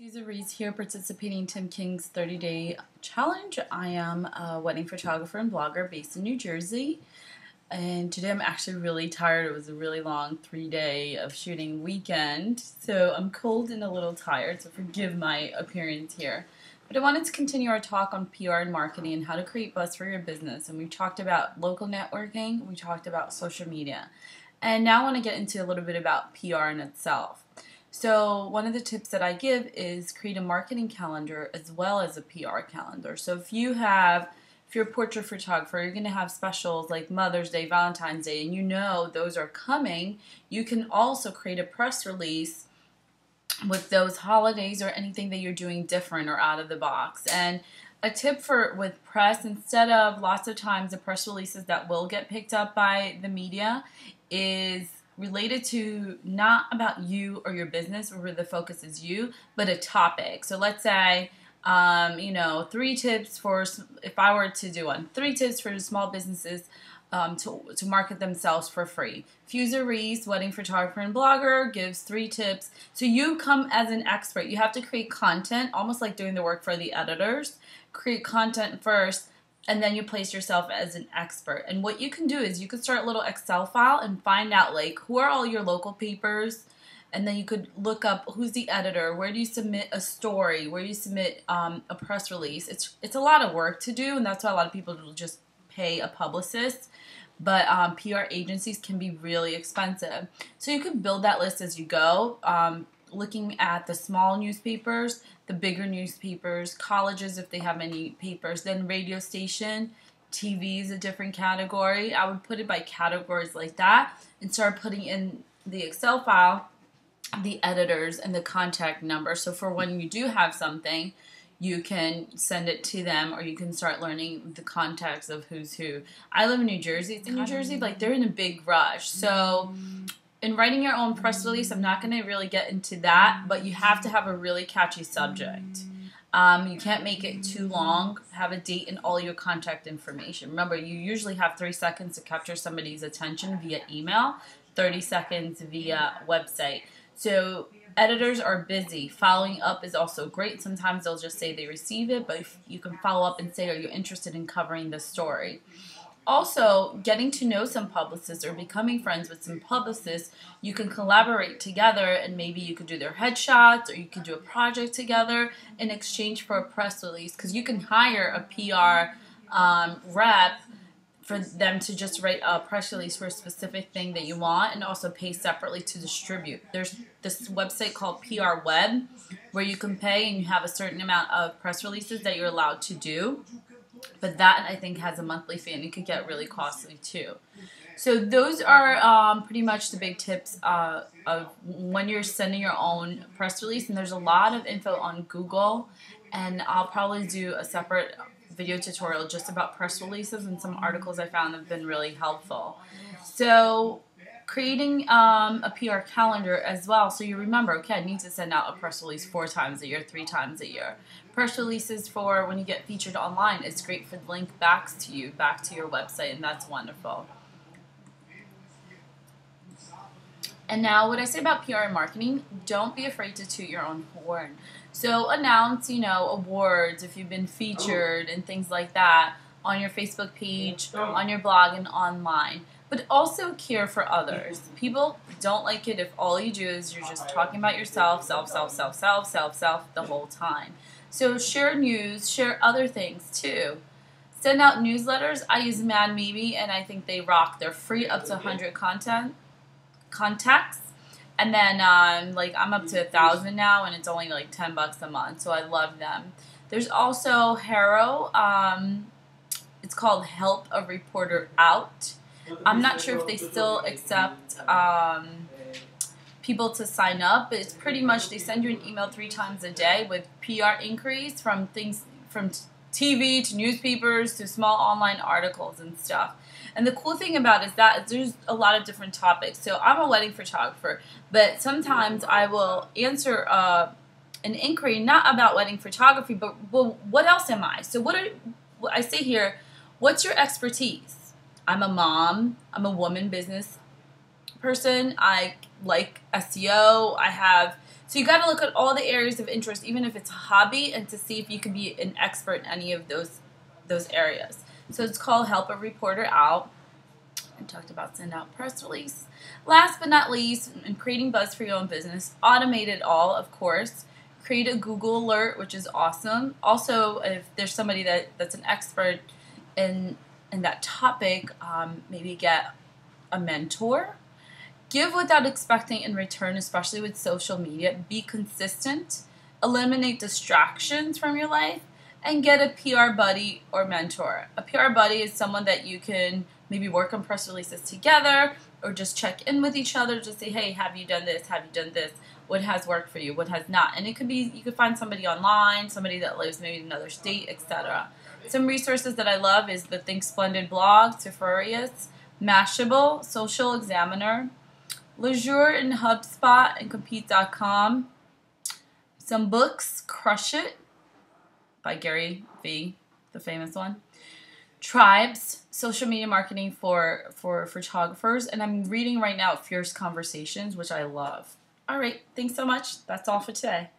Fusa Reese here, participating in Tim King's 30-day challenge. I am a wedding photographer and blogger based in New Jersey. And today I'm actually really tired. It was a really long 3-day of shooting weekend. So I'm cold and a little tired, so forgive my appearance here. But I wanted to continue our talk on PR and marketing and how to create buzz for your business. And we talked about local networking, we talked about social media. And now I want to get into a little bit about PR in itself. So one of the tips that I give is create a marketing calendar as well as a PR calendar. So if you're a portrait photographer, you're going to have specials like Mother's Day, Valentine's Day, and you know those are coming, you can also create a press release with those holidays or anything that you're doing different or out of the box. And a tip with press, instead of lots of times the press releases that will get picked up by the media, is related to not about you or your business where the focus is you, but a topic. So let's say, 3 tips for, if I were to do one, 3 tips for small businesses to market themselves for free. Fusa Reese, wedding photographer and blogger, gives 3 tips. So you come as an expert. You have to create content, almost like doing the work for the editors. Create content first, and then you place yourself as an expert. And what you can do is you could start a little Excel file and find out like who are all your local papers, and then you could look up who's the editor, where do you submit a story, where you submit a press release. It's a lot of work to do, and that's why a lot of people will just pay a publicist. But PR agencies can be really expensive. So you could build that list as you go, looking at the small newspapers, the bigger newspapers, colleges if they have any papers, then radio station, TV is a different category. I would put it by categories like that and start putting in the Excel file the editors and the contact number. So for when you do have something, you can send it to them, or you can start learning the contacts of who's who. I live in New Jersey. In New Jersey, like, they're in a big rush. So in writing your own press release, I'm not going to really get into that, but you have to have a really catchy subject. You can't make it too long. Have a date and all your contact information. Remember, you usually have 3 seconds to capture somebody's attention via email, 30 seconds via website. So editors are busy. Following up is also great. Sometimes they'll just say they receive it, but if you can follow up and say, are you interested in covering this story? Also, getting to know some publicists or becoming friends with some publicists, you can collaborate together, and maybe you could do their headshots, or you could do a project together in exchange for a press release, because you can hire a PR rep for them to just write a press release for a specific thing that you want, and also pay separately to distribute. There's this website called PR Web where you can pay and you have a certain amount of press releases that you're allowed to do. But that, I think, has a monthly fee, and it could get really costly too. So those are pretty much the big tips of when you're sending your own press release. And there's a lot of info on Google, and I'll probably do a separate video tutorial just about press releases, and some articles I found have been really helpful. So creating a PR calendar as well, so you remember, okay, I need to send out a press release 4 times a year, 3 times a year. Press releases for when you get featured online, it's great for the link back to your website, and that's wonderful. And now, what I say about PR and marketing, don't be afraid to toot your own horn. So announce, awards if you've been featured and things like that on your Facebook page, on your blog, and online. But also care for others. People don't like it if all you do is you're just talking about yourself, self, the whole time. So share news, share other things too. Send out newsletters. I use Mad Maybe, and I think they rock. They're free up to 100 contacts. And then I'm up to 1,000 now, and it's only like $10 a month, so I love them. There's also Haro. It's called Help a Reporter Out. I'm not sure if they still accept people to sign up, but it's pretty much they send you an email 3 times a day with PR inquiries from things from TV to newspapers to small online articles and stuff. And the cool thing about it is that there's a lot of different topics. So I'm a wedding photographer, but sometimes I will answer an inquiry not about wedding photography, but, well, what else am I? So I say here, what's your expertise? I'm a mom. I'm a woman business person. I like SEO. I have So you got to look at all the areas of interest, even if it's a hobby, and to see if you can be an expert in any of those areas. So it's called Help a Reporter Out. I talked about send out press release. Last but not least, in creating buzz for your own business, automate it all, of course. Create a Google alert, which is awesome. Also, if there's somebody that's an expert in that topic, maybe get a mentor. Give without expecting in return, especially with social media. Be consistent. Eliminate distractions from your life. And get a PR buddy or mentor. A PR buddy is someone that you can maybe work on press releases together or just check in with each other. Just say, hey, have you done this? Have you done this? What has worked for you? What has not? And it could be, you could find somebody online, somebody that lives maybe in another state, etc. Some resources that I love is the Think Splendid blog, Sephorius, Mashable, Social Examiner, Leisure and HubSpot and Compete.com. Some books, Crush It by Gary Vee, the famous one. Tribes, social media marketing for photographers. And I'm reading right now Fierce Conversations, which I love. All right, thanks so much. That's all for today.